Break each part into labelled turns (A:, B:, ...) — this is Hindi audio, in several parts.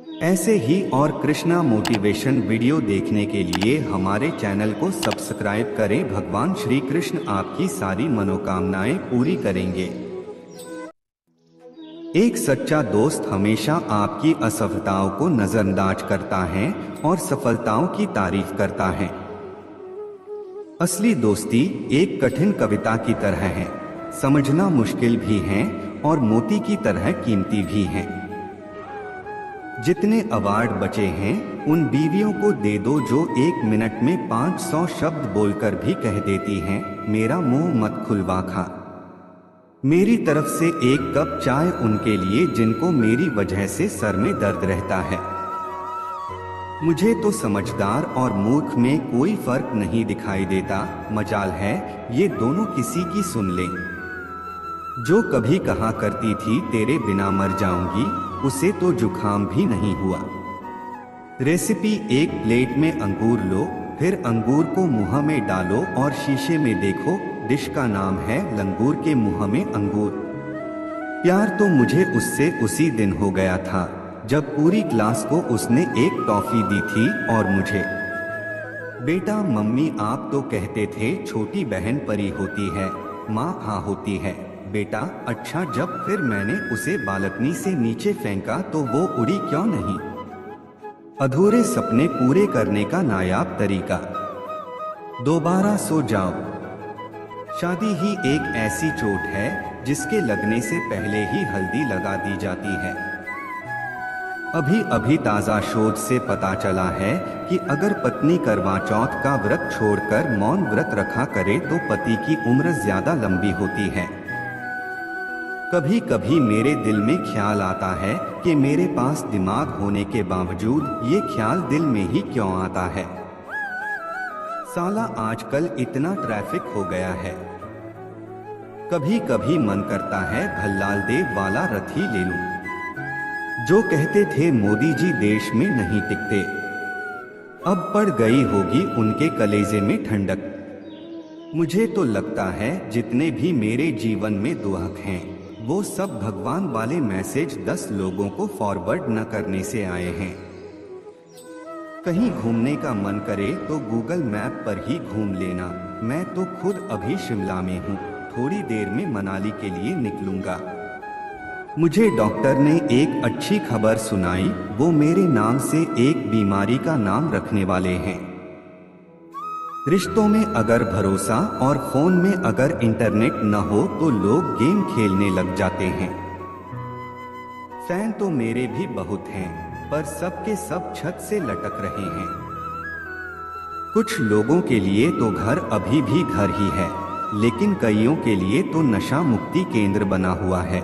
A: ऐसे ही और कृष्णा मोटिवेशन वीडियो देखने के लिए हमारे चैनल को सब्सक्राइब करें। भगवान श्री कृष्ण आपकी सारी मनोकामनाएं पूरी करेंगे। एक सच्चा दोस्त हमेशा आपकी असफलताओं को नजरअंदाज करता है और सफलताओं की तारीफ करता है। असली दोस्ती एक कठिन कविता की तरह है, समझना मुश्किल भी है और मोती की तरह कीमती भी है। जितने अवार्ड बचे हैं उन बीवियों को दे दो जो 1 मिनट में 500 शब्द बोलकर भी कह देती हैं, मेरा मुंह मत खुलवा खा। मेरी तरफ से 1 कप चाय उनके लिए जिनको मेरी वजह से सर में दर्द रहता है। मुझे तो समझदार और मूर्ख में कोई फर्क नहीं दिखाई देता, मजाल है ये दोनों किसी की सुन लें। जो कभी कहा करती थी तेरे बिना मर जाऊंगी, उसे तो जुखाम भी नहीं हुआ। रेसिपी: 1 प्लेट में अंगूर लो, फिर अंगूर को मुंह में डालो और शीशे में देखो। डिश का नाम है लंगूर के मुंह में अंगूर। प्यार तो मुझे उससे उसी दिन हो गया था जब पूरी क्लास को उसने 1 टॉफी दी थी और मुझे। बेटा मम्मी आप तो कहते थे छोटी बहन परी होती है, माँ हाँ होती है। बेटा अच्छा, जब फिर मैंने उसे बालकनी से नीचे फेंका तो वो उड़ी क्यों नहीं? अधूरे सपने पूरे करने का नायाब तरीका। दोबारा सो जाओ। शादी ही एक ऐसी चोट है जिसके लगने से पहले ही हल्दी लगा दी जाती है। अभी अभी ताजा शोध से पता चला है कि अगर पत्नी करवा चौथ का व्रत छोड़कर मौन व्रत रखा करे तो पति की उम्र ज्यादा लंबी होती है। कभी कभी मेरे दिल में ख्याल आता है कि मेरे पास दिमाग होने के बावजूद ये ख्याल दिल में ही क्यों आता है। साला आजकल इतना ट्रैफिक हो गया है। कभी कभी मन करता है भल्लाल देव वाला रथ ही ले लूं। जो कहते थे मोदी जी देश में नहीं टिकते, अब पड़ गई होगी उनके कलेजे में ठंडक। मुझे तो लगता है जितने भी मेरे जीवन में दुख हैं वो सब भगवान वाले मैसेज 10 लोगों को फॉरवर्ड न करने से आए हैं। कहीं घूमने का मन करे तो गूगल मैप पर ही घूम लेना। मैं तो खुद अभी शिमला में हूँ, थोड़ी देर में मनाली के लिए निकलूंगा। मुझे डॉक्टर ने एक अच्छी खबर सुनाई, वो मेरे नाम से एक बीमारी का नाम रखने वाले हैं। रिश्तों में अगर भरोसा और फोन में अगर इंटरनेट न हो तो लोग गेम खेलने लग जाते हैं। फैन तो मेरे भी बहुत हैं, पर सबके सब छत से लटक रहे हैं। कुछ लोगों के लिए तो घर अभी भी घर ही है, लेकिन कईयों के लिए तो नशा मुक्ति केंद्र बना हुआ है।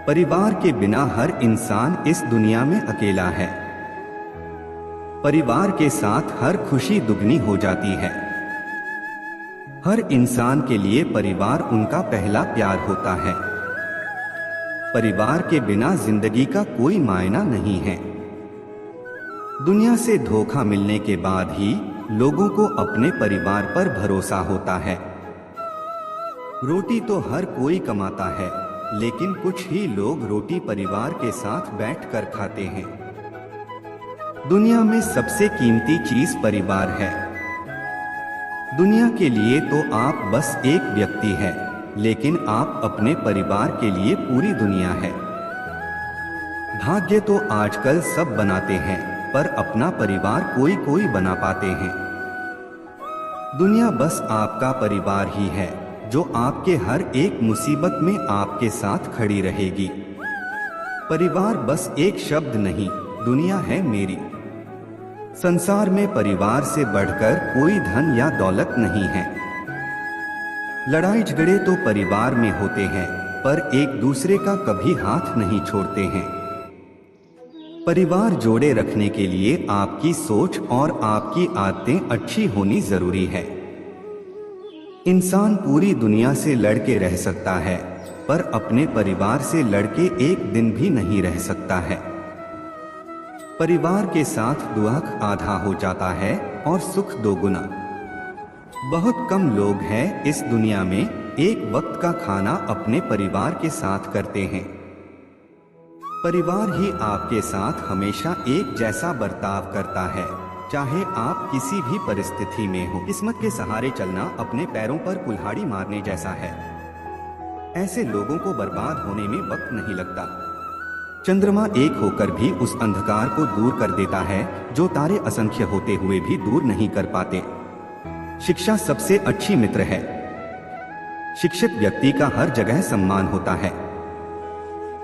A: परिवार के बिना हर इंसान इस दुनिया में अकेला है। परिवार के साथ हर खुशी दुगनी हो जाती है। हर इंसान के लिए परिवार उनका पहला प्यार होता है। परिवार के बिना जिंदगी का कोई मायना नहीं है। दुनिया से धोखा मिलने के बाद ही लोगों को अपने परिवार पर भरोसा होता है। रोटी तो हर कोई कमाता है, लेकिन कुछ ही लोग रोटी परिवार के साथ बैठकर खाते हैं। दुनिया में सबसे कीमती चीज परिवार है। दुनिया के लिए तो आप बस एक व्यक्ति है, लेकिन आप अपने परिवार के लिए पूरी दुनिया है। भाग्य तो आजकल सब बनाते हैं, पर अपना परिवार कोई कोई बना पाते हैं। दुनिया बस आपका परिवार ही है जो आपके हर एक मुसीबत में आपके साथ खड़ी रहेगी। परिवार बस एक शब्द नहीं, दुनिया है मेरी। संसार में परिवार से बढ़कर कोई धन या दौलत नहीं है। लड़ाई झगड़े तो परिवार में होते हैं, पर एक दूसरे का कभी हाथ नहीं छोड़ते हैं। परिवार जोड़े रखने के लिए आपकी सोच और आपकी आदतें अच्छी होनी जरूरी है। इंसान पूरी दुनिया से लड़के रह सकता है, पर अपने परिवार से लड़के एक दिन भी नहीं रह सकता है। परिवार के साथ दुख आधा हो जाता है और सुख 2 गुना। बहुत कम लोग हैं इस दुनिया में एक वक्त का खाना अपने परिवार के साथ करते हैं। परिवार ही आपके साथ हमेशा एक जैसा बर्ताव करता है, चाहे आप किसी भी परिस्थिति में हो। किस्मत के सहारे चलना अपने पैरों पर कुल्हाड़ी मारने जैसा है। ऐसे लोगों को बर्बाद होने में वक्त नहीं लगता। चंद्रमा एक होकर भी उस अंधकार को दूर कर देता है जो तारे असंख्य होते हुए भी दूर नहीं कर पाते। शिक्षा सबसे अच्छी मित्र है। शिक्षित व्यक्ति का हर जगह सम्मान होता है।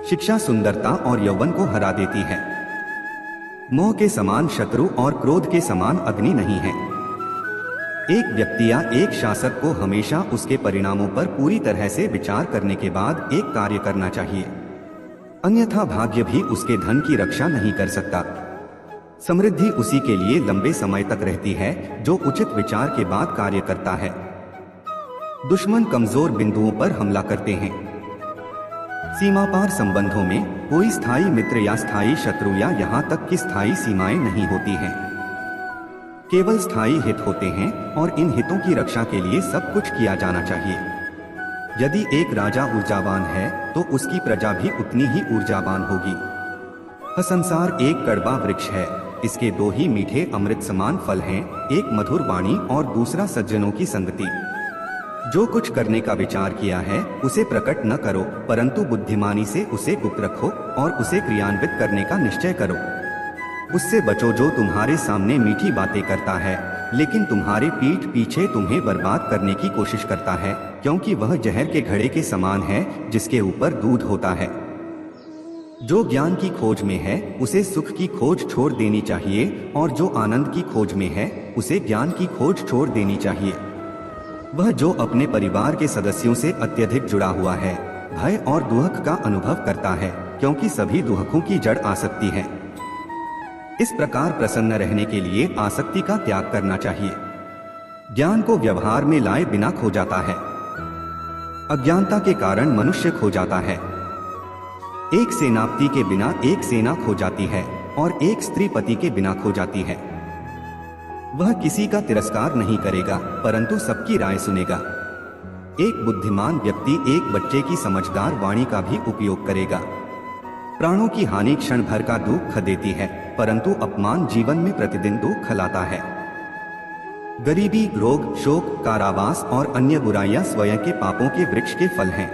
A: शिक्षा सुंदरता और यौवन को हरा देती है। मोह के समान शत्रु और क्रोध के समान अग्नि नहीं है। एक व्यक्ति या एक शासक को हमेशा उसके परिणामों पर पूरी तरह से विचार करने के बाद एक कार्य करना चाहिए, अन्यथा भाग्य भी उसके धन की रक्षा नहीं कर सकता। समृद्धि उसी के लिए लंबे समय तक रहती है जो उचित विचार के बाद कार्य करता है। दुश्मन कमजोर बिंदुओं पर हमला करते हैं। सीमा पार संबंधों में कोई स्थायी मित्र या स्थायी शत्रु या यहाँ तक कि स्थायी सीमाएं नहीं होती हैं। केवल स्थायी हित होते हैं और इन हितों की रक्षा के लिए सब कुछ किया जाना चाहिए। यदि एक राजा ऊर्जावान है तो उसकी प्रजा भी उतनी ही ऊर्जावान होगी। संसार एक कड़वा वृक्ष है, इसके दो ही मीठे अमृत समान फल हैं, एक मधुर वाणी और दूसरा सज्जनों की संगति। जो कुछ करने का विचार किया है उसे प्रकट न करो, परंतु बुद्धिमानी से उसे गुप्त रखो और उसे क्रियान्वित करने का निश्चय करो। उससे बचो जो तुम्हारे सामने मीठी बातें करता है लेकिन तुम्हारे पीठ पीछे तुम्हें बर्बाद करने की कोशिश करता है, क्योंकि वह जहर के घड़े के समान है जिसके ऊपर दूध होता है। जो ज्ञान की खोज में है उसे सुख की खोज छोड़ देनी चाहिए और जो आनंद की खोज में है उसे ज्ञान की खोज छोड़ देनी चाहिए। वह जो अपने परिवार के सदस्यों से अत्यधिक जुड़ा हुआ है भय और दुहक का अनुभव करता है, क्योंकि सभी दुहकों की जड़ आसक्ति है। इस प्रकार प्रसन्न रहने के लिए आसक्ति का त्याग करना चाहिए। ज्ञान को व्यवहार में लाए बिना खो जाता है। अज्ञानता के कारण मनुष्य खो जाता है। एक सेनापति के बिना एक सेना खो जाती है और एक स्त्री पति के बिना खो जाती है। वह किसी का तिरस्कार नहीं करेगा परंतु सबकी राय सुनेगा। एक बुद्धिमान व्यक्ति एक बच्चे की समझदार वाणी का भी उपयोग करेगा। प्राणों की हानि क्षण भर का दुख देती है परंतु अपमान जीवन में प्रतिदिन दुख लाता है। गरीबी, रोग, शोक, कारावास और अन्य बुराइयां स्वयं के पापों के वृक्ष के फल हैं।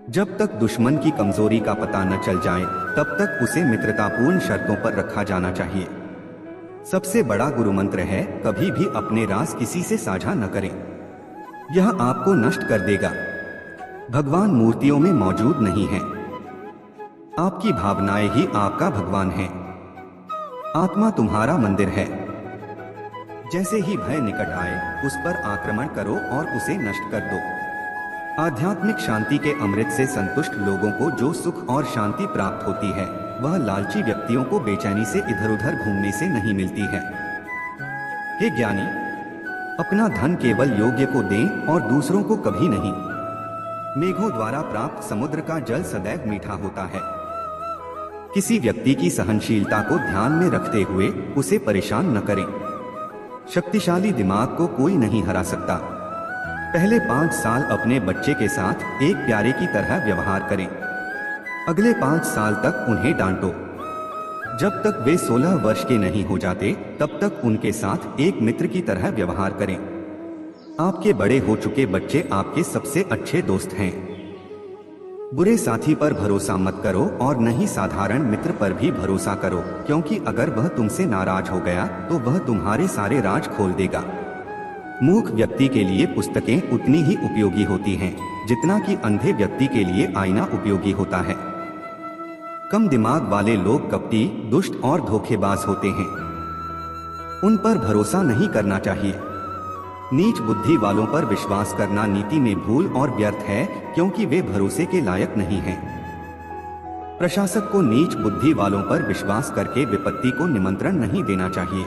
A: जब तक दुश्मन की कमजोरी का पता न चल जाए तब तक उसे मित्रतापूर्ण शर्तों पर रखा जाना चाहिए। सबसे बड़ा गुरु मंत्र है, कभी भी अपने राज किसी से साझा न करें, यह आपको नष्ट कर देगा। भगवान मूर्तियों में मौजूद नहीं है, आपकी भावनाएं ही आपका भगवान है। आत्मा तुम्हारा मंदिर है। जैसे ही भय निकट आए उस पर आक्रमण करो और उसे नष्ट कर दो। आध्यात्मिक शांति के अमृत से संतुष्ट लोगों को जो सुख और शांति प्राप्त होती है वह लालची व्यक्तियों को बेचैनी से इधर उधर घूमने से नहीं मिलती है। हे ज्ञानी, अपना धन केवल योग्य को दें और दूसरों को कभी नहीं। मेघों द्वारा प्राप्त समुद्र का जल सदैव मीठा होता है। किसी व्यक्ति की सहनशीलता को ध्यान में रखते हुए उसे परेशान न करें। शक्तिशाली दिमाग को कोई नहीं हरा सकता। पहले 5 साल अपने बच्चे के साथ एक प्यारे की तरह व्यवहार करें। अगले 5 साल तक उन्हें डांटो। जब तक वे 16 वर्ष के नहीं हो जाते तब तक उनके साथ एक मित्र की तरह व्यवहार करें। आपके बड़े हो चुके बच्चे आपके सबसे अच्छे दोस्त हैं। बुरे साथी पर भरोसा मत करो और न ही साधारण मित्र पर भी भरोसा करो, क्योंकि अगर वह तुमसे नाराज हो गया तो वह तुम्हारे सारे राज खोल देगा। मूर्ख व्यक्ति के लिए पुस्तकें उतनी ही उपयोगी होती हैं जितना कि अंधे व्यक्ति के लिए आईना उपयोगी होता है। कम दिमाग वाले लोग कपटी, दुष्ट और धोखेबाज होते हैं। उन पर भरोसा नहीं करना चाहिए। नीच बुद्धि वालों पर विश्वास करना नीति में भूल और व्यर्थ है, क्योंकि वे भरोसे के लायक नहीं हैं। प्रशासक को नीच बुद्धि वालों पर विश्वास करके विपत्ति को निमंत्रण नहीं देना चाहिए।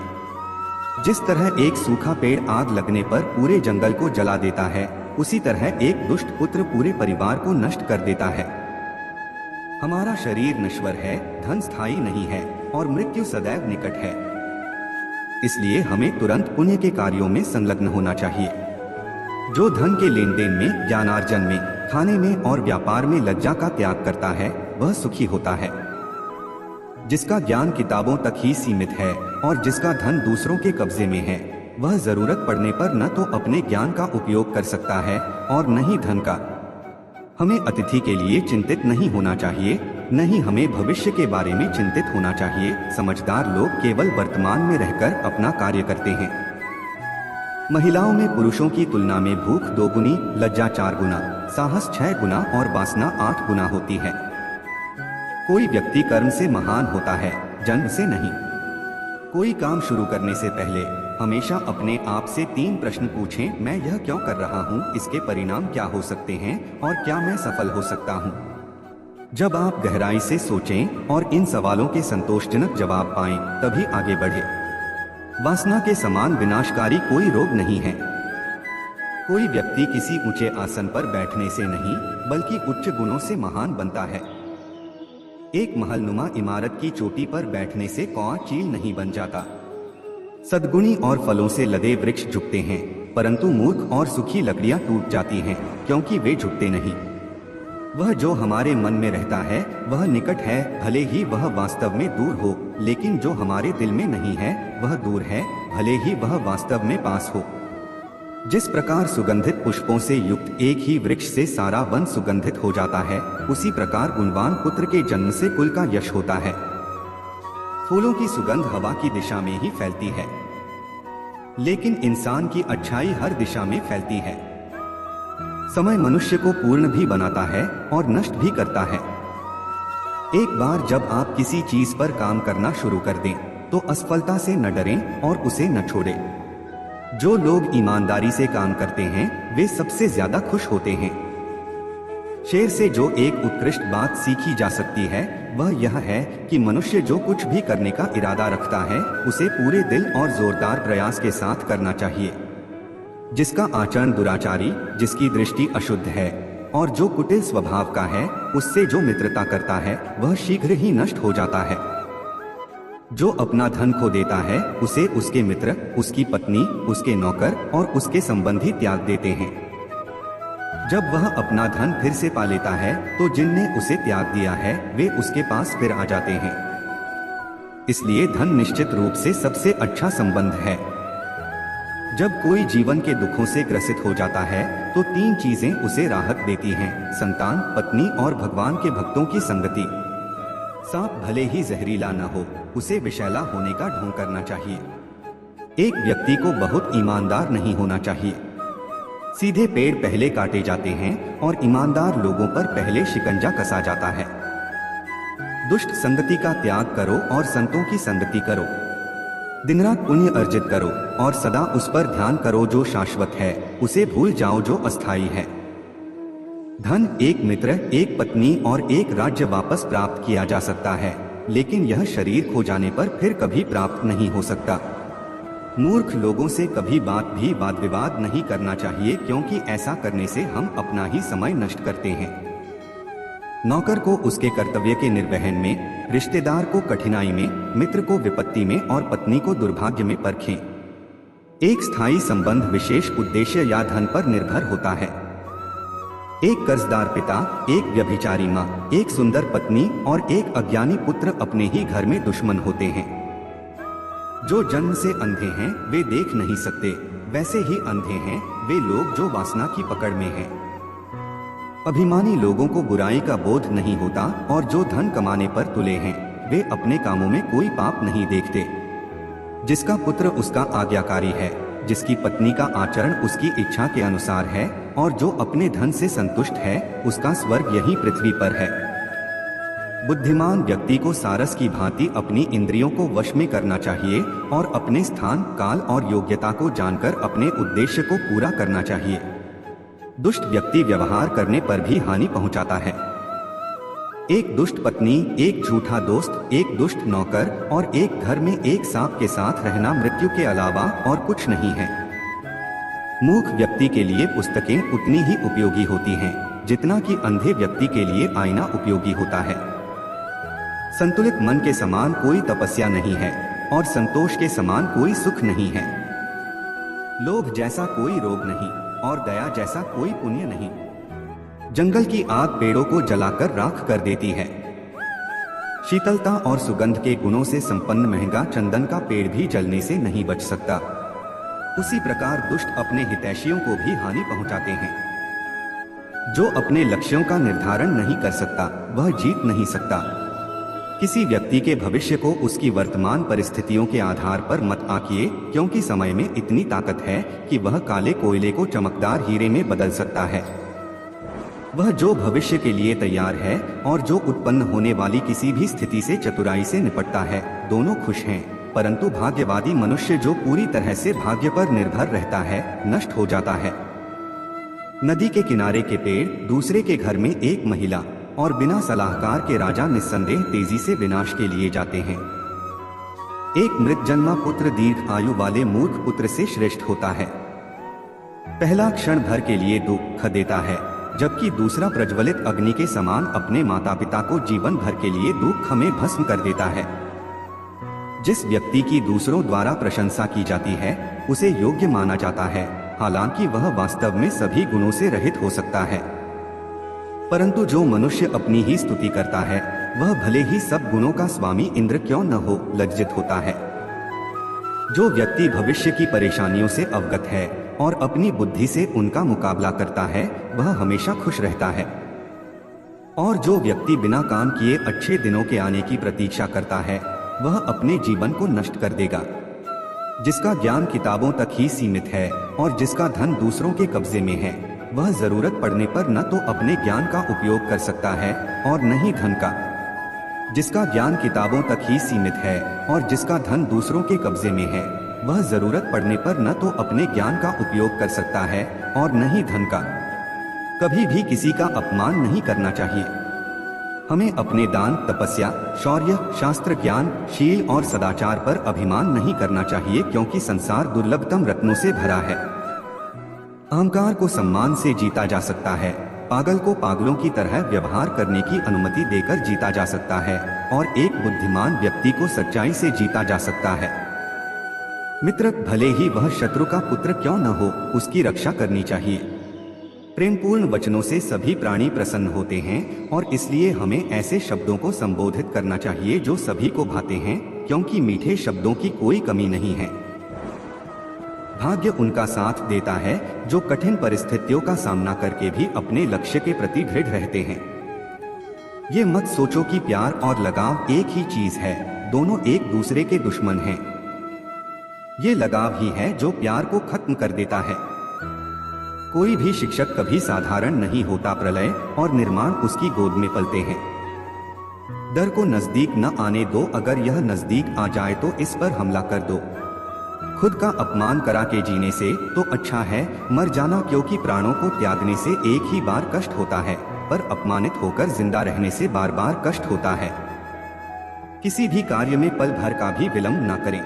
A: जिस तरह एक सूखा पेड़ आग लगने पर पूरे जंगल को जला देता है, उसी तरह एक दुष्ट पुत्र पूरे परिवार को नष्ट कर देता है। हमारा शरीर नश्वर है, धन स्थायी नहीं है और मृत्यु सदैव निकट है। इसलिए हमें तुरंत पुण्य के कार्यों में संलग्न होना चाहिए। जो धन के लेन देन में, ज्ञानार्जन में, खाने में और व्यापार में लज्जा का त्याग करता है वह सुखी होता है। जिसका ज्ञान किताबों तक ही सीमित है और जिसका धन दूसरों के कब्जे में है, वह जरूरत पड़ने पर न तो अपने ज्ञान का उपयोग कर सकता है और न ही धन का। हमें अतिथि के लिए चिंतित नहीं होना चाहिए, न ही हमें भविष्य के बारे में चिंतित होना चाहिए। समझदार लोग केवल वर्तमान में रहकर अपना कार्य करते हैं। महिलाओं में पुरुषों की तुलना में भूख 2 गुनी, लज्जा 4 गुना, साहस 6 गुना और वासना 8 गुना होती है। कोई व्यक्ति कर्म से महान होता है, जन्म से नहीं। कोई काम शुरू करने से पहले हमेशा अपने आप से 3 प्रश्न पूछें। मैं यह क्यों कर रहा हूँ, इसके परिणाम क्या हो सकते हैं और क्या मैं सफल हो सकता हूँ। जब आप गहराई से सोचें और इन सवालों के संतोषजनक जवाब पाएं, तभी आगे बढ़े। वासना के समान विनाशकारी कोई रोग नहीं है। कोई व्यक्ति किसी ऊंचे आसन पर बैठने से नहीं, बल्कि उच्च गुणों से महान बनता है। एक महलनुमा इमारत की चोटी पर बैठने से कौआ चील नहीं बन जाता। सद्गुणी और फलों से लदे वृक्ष झुकते हैं, परंतु मूर्ख और सूखी लकड़ियां टूट जाती हैं, क्योंकि वे झुकते नहीं। वह जो हमारे मन में रहता है वह निकट है, भले ही वह वास्तव में दूर हो, लेकिन जो हमारे दिल में नहीं है वह दूर है, भले ही वह वास्तव में पास हो। जिस प्रकार सुगंधित पुष्पों से युक्त एक ही वृक्ष से सारा वन सुगंधित हो जाता है, उसी प्रकार गुणवान पुत्र के जन्म से कुल का यश होता है। फूलों की सुगंध हवा की दिशा में ही फैलती है, लेकिन इंसान की अच्छाई हर दिशा में फैलती है। समय मनुष्य को पूर्ण भी बनाता है और नष्ट भी करता है। एक बार जब आप किसी चीज पर काम करना शुरू कर दें, तो असफलता से न डरें और उसे न छोड़ें। जो लोग ईमानदारी से काम करते हैं, वे सबसे ज्यादा खुश होते हैं। शेर से जो एक उत्कृष्ट बात सीखी जा सकती है, वह यह है कि मनुष्य जो कुछ भी करने का इरादा रखता है, उसे पूरे दिल और जोरदार प्रयास के साथ करना चाहिए। जिसका आचरण दुराचारी, जिसकी दृष्टि अशुद्ध है और जो कुटिल स्वभाव का है, उससे जो मित्रता करता है वह शीघ्र ही नष्ट हो जाता है। जो अपना धन खो देता है, उसे उसके मित्र, उसकी पत्नी, उसके नौकर और उसके संबंधी त्याग देते हैं। जब वह अपना धन फिर से पा लेता है, तो जिनने उसे त्याग दिया है वे उसके पास फिर आ जाते हैं। इसलिए धन निश्चित रूप से सबसे अच्छा संबंध है। जब कोई जीवन के दुखों से ग्रसित हो जाता है, तो 3 चीजें उसे राहत देती हैं: संतान, पत्नी और भगवान के भक्तों की संगति। सांप भले ही जहरीला न हो, उसे विषैला होने का ढोंग करना चाहिए। एक व्यक्ति को बहुत ईमानदार नहीं होना चाहिए। सीधे पेड़ पहले काटे जाते हैं और ईमानदार लोगों पर पहले शिकंजा कसा जाता है। दुष्ट संगति का त्याग करो और संतों की संगति करो। दिन रात पुण्य अर्जित करो और सदा उस पर ध्यान करो जो शाश्वत है, उसे भूल जाओ जो अस्थायी है। धन, एक मित्र, एक पत्नी और एक राज्य वापस प्राप्त किया जा सकता है, लेकिन यह शरीर खो जाने पर फिर कभी प्राप्त नहीं हो सकता। मूर्ख लोगों से कभी बात भी वाद विवाद नहीं करना चाहिए, क्योंकि ऐसा करने से हम अपना ही समय नष्ट करते हैं। नौकर को उसके कर्तव्य के निर्वहन में, रिश्तेदार को कठिनाई में, मित्र को विपत्ति में और पत्नी को दुर्भाग्य में परखें। एक स्थायी संबंध विशेष उद्देश्य या धन पर निर्भर होता है। एक कर्जदार पिता, एक व्यभिचारी माँ, एक सुंदर पत्नी और एक अज्ञानी पुत्र अपने ही घर में दुश्मन होते हैं। जो जन्म से अंधे हैं वे देख नहीं सकते, वैसे ही अंधे हैं वे लोग जो वासना की पकड़ में हैं। अभिमानी लोगों को बुराई का बोध नहीं होता और जो धन कमाने पर तुले हैं वे अपने कामों में कोई पाप नहीं देखते। जिसका पुत्र उसका आज्ञाकारी है, जिसकी पत्नी का आचरण उसकी इच्छा के अनुसार है और जो अपने धन से संतुष्ट है, उसका स्वर्ग यही पृथ्वी पर है। बुद्धिमान व्यक्ति को सारस की भांति अपनी इंद्रियों को वश में करना चाहिए और अपने स्थान, काल और योग्यता को जानकर अपने उद्देश्य को पूरा करना चाहिए। दुष्ट व्यक्ति व्यवहार करने पर भी हानि पहुंचाता है। एक दुष्ट पत्नी, एक झूठा दोस्त, एक दुष्ट नौकर और एक घर में एक सांप के साथ रहना मृत्यु के अलावा और कुछ नहीं है। मूर्ख व्यक्ति के लिए पुस्तकें उतनी ही उपयोगी होती हैं जितना कि अंधे व्यक्ति के लिए आईना उपयोगी होता है। संतुलित मन के समान कोई तपस्या नहीं है और संतोष के समान कोई सुख नहीं है। लोभ जैसा कोई रोग नहीं और दया जैसा कोई पुण्य नहीं। जंगल की आग पेड़ों को जलाकर राख कर देती है, शीतलता और सुगंध के गुणों से संपन्न महंगा चंदन का पेड़ भी जलने से नहीं बच सकता। उसी प्रकार दुष्ट अपने हितैषियों को भी हानि पहुंचाते हैं। जो अपने लक्ष्यों का निर्धारण नहीं कर सकता वह जीत नहीं सकता। किसी व्यक्ति के भविष्य को उसकी वर्तमान परिस्थितियों के आधार पर मत आंकिए, क्योंकि समय में इतनी ताकत है कि वह काले कोयले को चमकदार हीरे में बदल सकता है। वह जो भविष्य के लिए तैयार है और जो उत्पन्न होने वाली किसी भी स्थिति से चतुराई से निपटता है, दोनों खुश हैं। परंतु भाग्यवादी मनुष्य जो पूरी तरह से भाग्य पर निर्भर रहता है, नष्ट हो जाता है। नदी के किनारे के पेड़, दूसरे के घर में एक महिला और बिना सलाहकार के राजा निस्संदेह तेजी से विनाश के लिए जाते हैं। एक मृत जन्मा पुत्र दीर्घ आयु वाले मूर्ख पुत्र से श्रेष्ठ होता है। पहला क्षण भर के लिए दुख देता है, जबकि दूसरा प्रज्वलित अग्नि के समान अपने माता पिता को जीवन भर के लिए दुख में भस्म कर देता है। जिस व्यक्ति की दूसरों द्वारा प्रशंसा की जाती है उसे योग्य माना जाता है, हालांकि वह वास्तव में सभी गुणों से रहित हो सकता है। परंतु जो मनुष्य अपनी ही स्तुति करता है वह भले ही सब गुणों का स्वामी इंद्र क्यों न हो, लज्जित होता है। जो व्यक्ति भविष्य की परेशानियों से अवगत है और अपनी बुद्धि से उनका मुकाबला करता है वह हमेशा खुश रहता है। और जो व्यक्ति बिना काम किए अच्छे दिनों के आने की प्रतीक्षा करता है वह अपने जीवन को नष्ट कर देगा। जिसका ज्ञान किताबों तक ही सीमित है और जिसका धन दूसरों के कब्जे में है, वह जरूरत पड़ने पर न तो अपने ज्ञान का उपयोग कर सकता है और न ही धन का। जिसका ज्ञान किताबों तक ही सीमित है और जिसका धन दूसरों के कब्जे में है, वह जरूरत पड़ने पर न तो अपने ज्ञान का उपयोग कर सकता है और न ही धन का। कभी भी किसी का अपमान नहीं करना चाहिए। हमें अपने दान, तपस्या, शौर्य, शास्त्र ज्ञान, शील और सदाचार पर अभिमान नहीं करना चाहिए, क्योंकि संसार दुर्लभतम रत्नों से भरा है। अहंकार को सम्मान से जीता जा सकता है, पागल को पागलों की तरह व्यवहार करने की अनुमति देकर जीता जा सकता है और एक बुद्धिमान व्यक्ति को सच्चाई से जीता जा सकता है। मित्र भले ही वह शत्रु का पुत्र क्यों न हो, उसकी रक्षा करनी चाहिए। प्रेमपूर्ण वचनों से सभी प्राणी प्रसन्न होते हैं और इसलिए हमें ऐसे शब्दों को संबोधित करना चाहिए जो सभी को भाते हैं, क्योंकि मीठे शब्दों की कोई कमी नहीं है। भाग्य उनका साथ देता है जो कठिन परिस्थितियों का सामना करके भी अपने लक्ष्य के प्रति दृढ़ रहते हैं। ये मत सोचो कि प्यार और लगाव एक ही चीज है, दोनों एक दूसरे के दुश्मन हैं। ये लगाव ही है जो प्यार को खत्म कर देता है। कोई भी शिक्षक कभी साधारण नहीं होता, प्रलय और निर्माण उसकी गोद में पलते हैं। डर को नजदीक न आने दो, अगर यह नजदीक आ जाए तो इस पर हमला कर दो। खुद का अपमान करा के जीने से तो अच्छा है मर जाना, क्योंकि प्राणों को त्यागने से एक ही बार कष्ट होता है, पर अपमानित होकर जिंदा रहने से बार बार कष्ट होता है। किसी भी कार्य में पल भर का भी विलंब न करें।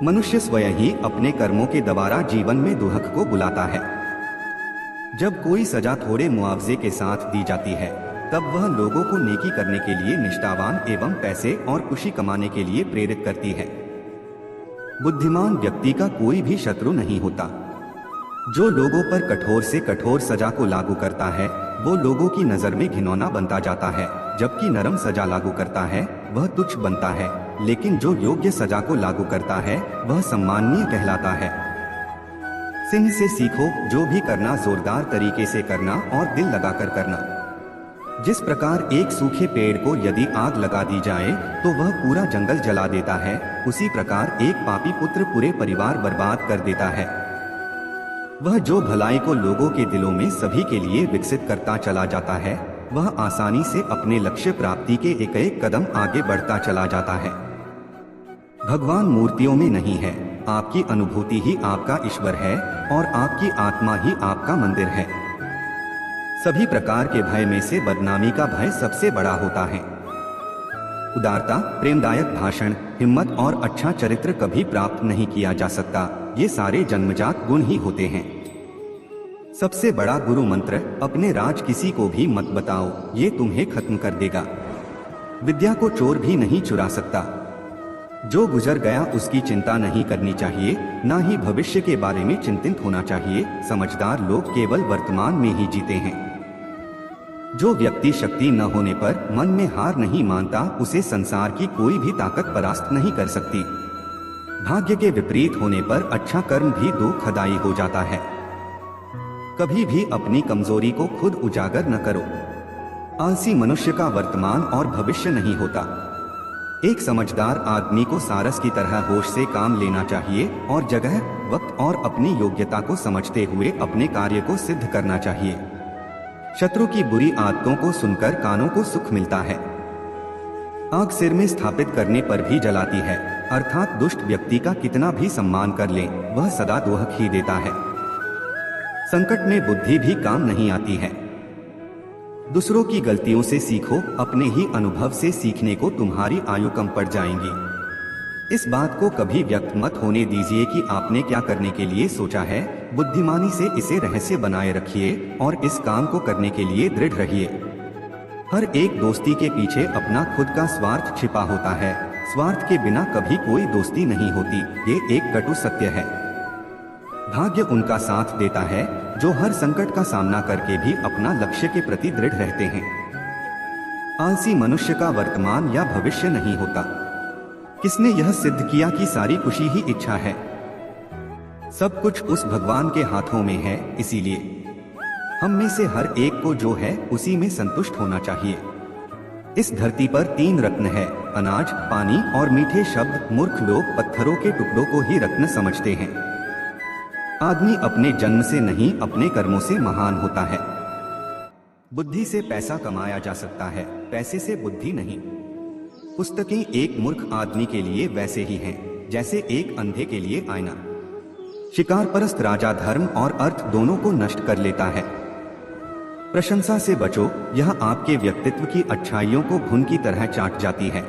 A: मनुष्य स्वयं ही अपने कर्मों के द्वारा जीवन में दुख को बुलाता है। जब कोई सजा थोड़े मुआवजे के साथ दी जाती है तब वह लोगों को नेकी करने के लिए निष्ठावान एवं पैसे और खुशी कमाने के लिए प्रेरित करती है। बुद्धिमान व्यक्ति का कोई भी शत्रु नहीं होता। जो लोगों पर कठोर से कठोर सजा को लागू करता है वो लोगों की नजर में घिनौना बनता जाता है, जबकि नरम सजा लागू करता है वह तुच्छ बनता है, लेकिन जो योग्य सजा को लागू करता है वह सम्माननीय कहलाता है। सिंह से सीखो, जो भी करना जोरदार तरीके से करना और दिल लगाकर करना। जिस प्रकार एक सूखे पेड़ को यदि आग लगा दी जाए तो वह पूरा जंगल जला देता है, उसी प्रकार एक पापी पुत्र पूरे परिवार बर्बाद कर देता है। वह जो भलाई को लोगों के दिलों में सभी के लिए विकसित करता चला जाता है वह आसानी से अपने लक्ष्य प्राप्ति के एक एक कदम आगे बढ़ता चला जाता है। भगवान मूर्तियों में नहीं है, आपकी अनुभूति ही आपका ईश्वर है और आपकी आत्मा ही आपका मंदिर है। सभी प्रकार के भय में से बदनामी का भय सबसे बड़ा होता है। उदारता, प्रेमदायक भाषण, हिम्मत और अच्छा चरित्र कभी प्राप्त नहीं किया जा सकता, ये सारे जन्मजात गुण ही होते हैं। सबसे बड़ा गुरु मंत्र, अपने राज किसी को भी मत बताओ, ये तुम्हें खत्म कर देगा। विद्या को चोर भी नहीं चुरा सकता। जो गुजर गया उसकी चिंता नहीं करनी चाहिए, ना ही भविष्य के बारे में चिंतित होना चाहिए। समझदार लोग केवल वर्तमान में ही जीते हैं। जो व्यक्ति शक्ति न होने पर मन में हार नहीं मानता, उसे संसार की कोई भी ताकत परास्त नहीं कर सकती। भाग्य के विपरीत होने पर अच्छा कर्म भी दुखदायी हो जाता है। कभी भी अपनी कमजोरी को खुद उजागर न करो। आलसी मनुष्य का वर्तमान और भविष्य नहीं होता। एक समझदार आदमी को सारस की तरह होश से काम लेना चाहिए और जगह, वक्त और अपनी योग्यता को समझते हुए अपने कार्य को सिद्ध करना चाहिए। शत्रु की बुरी आदतों को सुनकर कानों को सुख मिलता है। आग सिर में स्थापित करने पर भी जलाती है, अर्थात दुष्ट व्यक्ति का कितना भी सम्मान कर ले, वह सदा दोहक ही देता है। संकट में बुद्धि भी काम नहीं आती है। दूसरों की गलतियों से सीखो, अपने ही अनुभव से सीखने को तुम्हारी आयु कम पड़ जाएंगी। इस बात को कभी व्यक्त मत होने दीजिए कि आपने क्या करने के लिए सोचा है। बुद्धिमानी से इसे रहस्य बनाए रखिए और इस काम को करने के लिए दृढ़ रहिए। हर एक दोस्ती के पीछे अपना खुद का स्वार्थ छिपा होता है। स्वार्थ के बिना कभी कोई दोस्ती नहीं होती, ये एक कटु सत्य है। भाग्य उनका साथ देता है जो हर संकट का सामना करके भी अपना लक्ष्य के प्रति दृढ़ रहते हैं। आलसी मनुष्य का वर्तमान या भविष्य नहीं होता। किसने यह सिद्ध किया कि सारी खुशी ही इच्छा है? सब कुछ उस भगवान के हाथों में है, इसीलिए हम में से हर एक को जो है उसी में संतुष्ट होना चाहिए। इस धरती पर 3 रत्न है, अनाज, पानी और मीठे शब्द। मूर्ख लोग पत्थरों के टुकड़ों को ही रत्न समझते हैं। आदमी अपने जन्म से नहीं, अपने कर्मों से महान होता है। बुद्धि से पैसा कमाया जा सकता है, पैसे से बुद्धि नहीं। पुस्तकें एक मूर्ख आदमी के लिए वैसे ही हैं जैसे एक अंधे के लिए आईना। शिकार परस्त राजा धर्म और अर्थ दोनों को नष्ट कर लेता है। प्रशंसा से बचो, यह आपके व्यक्तित्व की अच्छाइयों को घुन की तरह चाट जाती है।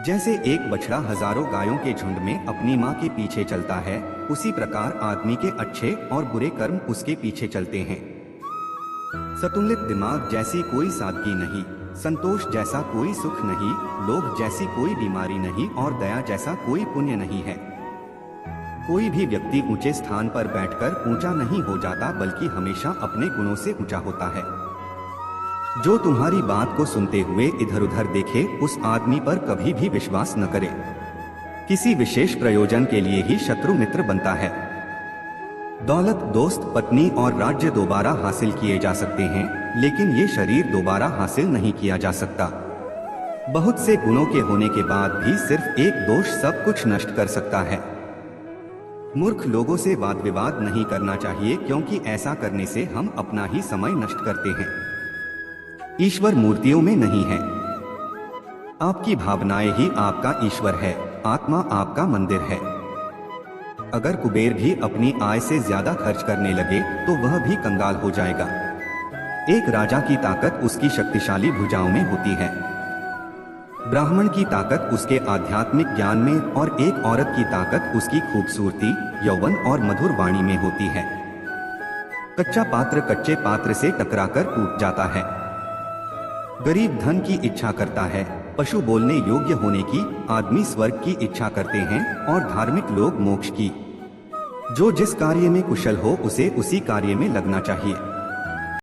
A: जैसे एक बछड़ा हजारों गायों के झुंड में अपनी मां के पीछे चलता है, उसी प्रकार आदमी के अच्छे और बुरे कर्म उसके पीछे चलते हैं। संतुलित दिमाग जैसी कोई सादगी नहीं, संतोष जैसा कोई सुख नहीं, लोभ जैसी कोई बीमारी नहीं और दया जैसा कोई पुण्य नहीं है। कोई भी व्यक्ति ऊंचे स्थान पर बैठकर ऊंचा नहीं हो जाता, बल्कि हमेशा अपने गुणों से ऊंचा होता है। जो तुम्हारी बात को सुनते हुए इधर उधर देखे, उस आदमी पर कभी भी विश्वास न करे। किसी विशेष प्रयोजन के लिए ही शत्रु मित्र बनता है। दौलत, दोस्त, पत्नी और राज्य दोबारा हासिल किए जा सकते हैं, लेकिन ये शरीर दोबारा हासिल नहीं किया जा सकता। बहुत से गुणों के होने के बाद भी सिर्फ एक दोष सब कुछ नष्ट कर सकता है। मूर्ख लोगों से वाद विवाद नहीं करना चाहिए, क्योंकि ऐसा करने से हम अपना ही समय नष्ट करते हैं। ईश्वर मूर्तियों में नहीं है। आपकी भावनाएं ही आपका ईश्वर है, आत्मा आपका मंदिर है। अगर कुबेर भी अपनी आय से ज्यादा खर्च करने लगे तो वह भी कंगाल हो जाएगा। एक राजा की ताकत उसकी शक्तिशाली भुजाओं में होती है। ब्राह्मण की ताकत उसके आध्यात्मिक ज्ञान में और एक औरत की ताकत उसकी खूबसूरती, यौवन और मधुर वाणी में होती है। कच्चा पात्र कच्चे पात्र से टकराकर टूट जाता है। गरीब धन की इच्छा करता है, पशु बोलने योग्य होने की, आदमी स्वर्ग की इच्छा करते हैं और धार्मिक लोग मोक्ष की। जो जिस कार्य में कुशल हो उसे उसी कार्य में लगना चाहिए।